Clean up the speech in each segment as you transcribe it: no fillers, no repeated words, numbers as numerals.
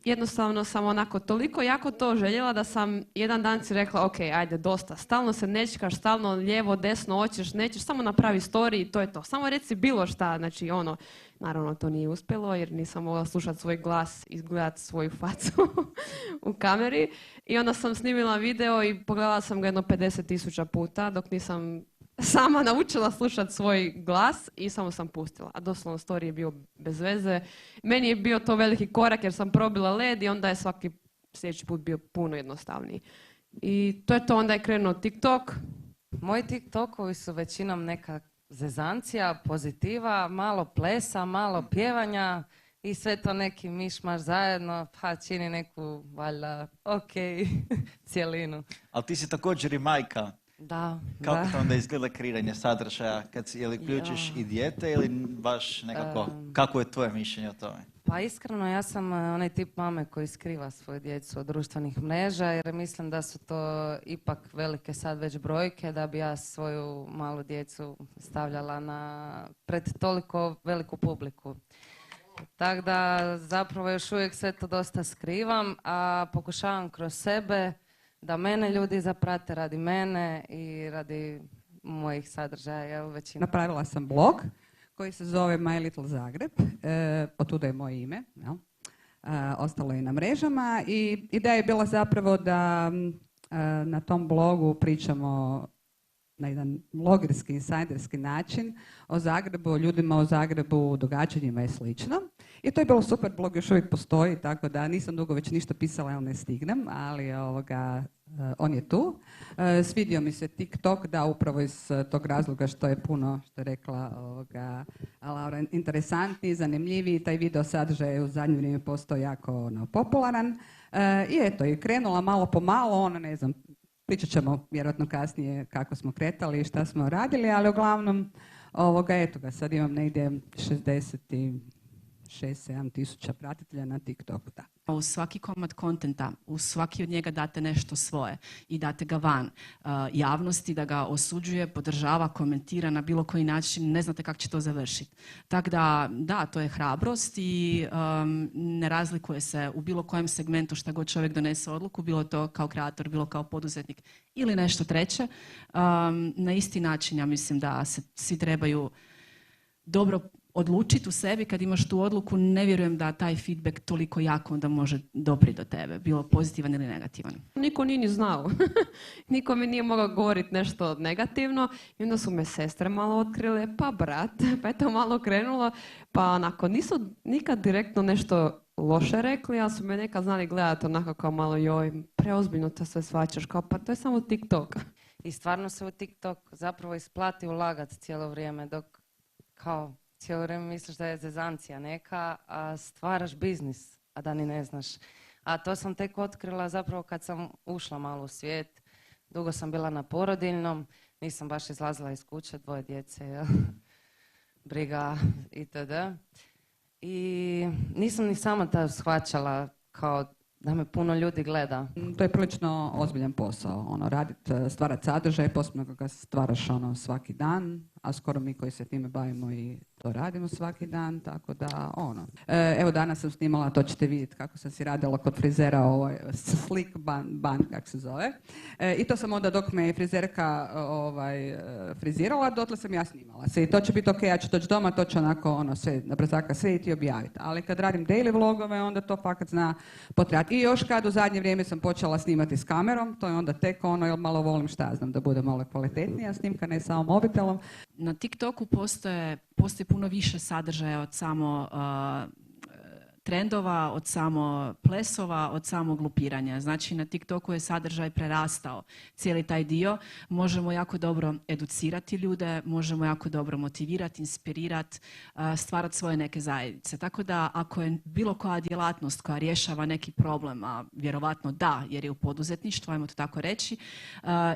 Jednostavno sam onako toliko jako to željela da sam jedan dan si rekla ok, ajde dosta, stalno se nečkaš, stalno lijevo, desno, hoćeš, nećeš, samo napravi story i to je to. Samo reci bilo šta, znači ono, naravno to nije uspjelo jer nisam mogla slušati svoj glas i gledati svoju facu u kameri. I onda sam snimila video i pogledala sam ga jedno 50.000 puta dok nisam sama naučila slušati svoj glas i samo sam pustila. A doslovno story je bio bez veze. Meni je bio to veliki korak jer sam probila led i onda je svaki sljedeći put bio puno jednostavniji. I to je to, onda je krenuo TikTok. Moji TikTokovi su većinom neka zezancija, pozitiva, malo plesa, malo pjevanja i sve to neki mišmaš zajedno, pa čini neku, valjda, cijelinu. Ali ti si također i majka. Da. Kako to onda izgleda kreiranje sadržaja? Je li ključiš i dijete ili baš nekako, kako je tvoje mišljenje o tome? Pa iskreno, ja sam onaj tip mame koji skriva svoju djecu od društvenih mreža jer mislim da su to ipak velike sad već brojke da bi ja svoju malu djecu stavljala pred toliko veliku publiku. Tako da zapravo još uvijek sve to dosta skrivam, a pokušavam kroz sebe da mene ljudi zaprate radi mene i radi mojih sadržaja. Napravila sam blog koji se zove My Little Zagreb, otuda je moje ime, jel? Ostalo je na mrežama i ideja je bila zapravo da na tom blogu pričamo na jedan blogerski, insajderski način o Zagrebu, o ljudima u Zagrebu, događanjima i slično. I to je bilo super, blog još uvijek postoji, tako da nisam dugo već ništa pisala, jer ne stignem, ali on je tu. Svidio mi se TikTok, da, upravo iz tog razloga što je puno, što je rekla Laura, interesantniji, zanimljiviji. Taj video sadržaj u zadnje vrijeme postao jako popularan. I eto, je krenula malo po malo, ne znam, pričat ćemo vjerojatno kasnije kako smo kretali i šta smo radili, ali uglavnom, eto ga, sad imam negdje 66-7 tisuća pratitelja na TikToku, da. U svaki komad kontenta, u svaki od njega date nešto svoje i date ga van javnosti da ga osuđuje, podržava, komentira na bilo koji način, ne znate kako će to završiti. Tako da, to je hrabrost i ne razlikuje se u bilo kojem segmentu šta god čovjek donese odluku, bilo to kao kreator, bilo kao poduzetnik ili nešto treće. Na isti način ja mislim da se svi trebaju dobro odlučiti u sebi kad imaš tu odluku, ne vjerujem da taj feedback toliko jako onda može doprijeti do tebe, bilo pozitivan ili negativan. Niko nije ni znao. Niko mi nije mogao govoriti nešto negativno i onda su me sestre malo otkrile, pa brat, pa je to malo krenulo, pa onako nisu nikad direktno nešto loše rekli, ali su me nekad znali gledati onako kao malo joj, preozbiljno to sve shvaćaš, kao pa to je samo TikTok. I stvarno se u TikTok zapravo isplati ulagati cijelo vrijeme dok kao cijelo vrijeme misliš da je zezancija neka, a stvaraš biznis, a da ni ne znaš. A to sam tek otkrila zapravo kad sam ušla malo u svijet. Dugo sam bila na porodiljnom, nisam baš izlazila iz kuće, 2 djece, ja. Briga itd. I nisam ni sama ta shvaćala kao da me puno ljudi gleda. To je prilično ozbiljan posao, stvarati sadržaj, posebno kako ga stvaraš svaki dan, a skoro mi koji se time bavimo i to radimo svaki dan, tako da Evo danas sam snimala, to ćete vidjeti kako sam si radila kod frizera, slick bun, kako se zove. I to sam onda dok me je frizerka frizirala, dotle sam ja snimala se. I to će biti ok, ja ću doći doma, to ću onako sve na brzaka srediti i objaviti. Ali kad radim daily vlogove, onda to fakat zna potrajati. I još kad u zadnje vrijeme sam počela snimati s kamerom, to je onda tek jer malo volim šta znam, da bude malo kvalitetnija snimka, ne samo mobitelom. Na TikToku postoji puno više sadržaja od samo trendova, od samo plesova, od samog lupiranja. Znači na TikToku je sadržaj prerastao cijeli taj dio. Možemo jako dobro educirati ljude, možemo jako dobro motivirati, inspirirati, stvarati svoje neke zajednice. Tako da ako je bilo koja djelatnost koja rješava neki problem, a vjerovatno da, jer je u poduzetništvu, ajmo to tako reći,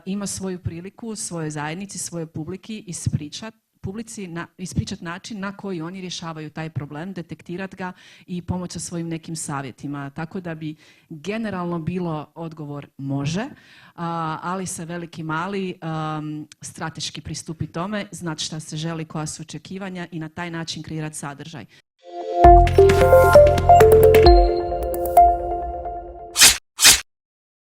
ima svoju priliku, svojoj zajednici, svojoj publiki ispričati publici ispričati način na koji oni rješavaju taj problem, detektirati ga i pomoći sa svojim nekim savjetima. Tako da bi generalno bilo odgovor može, ali sa veliki mali strateški pristupi tome, znati šta se želi, koja su očekivanja i na taj način kreirati sadržaj.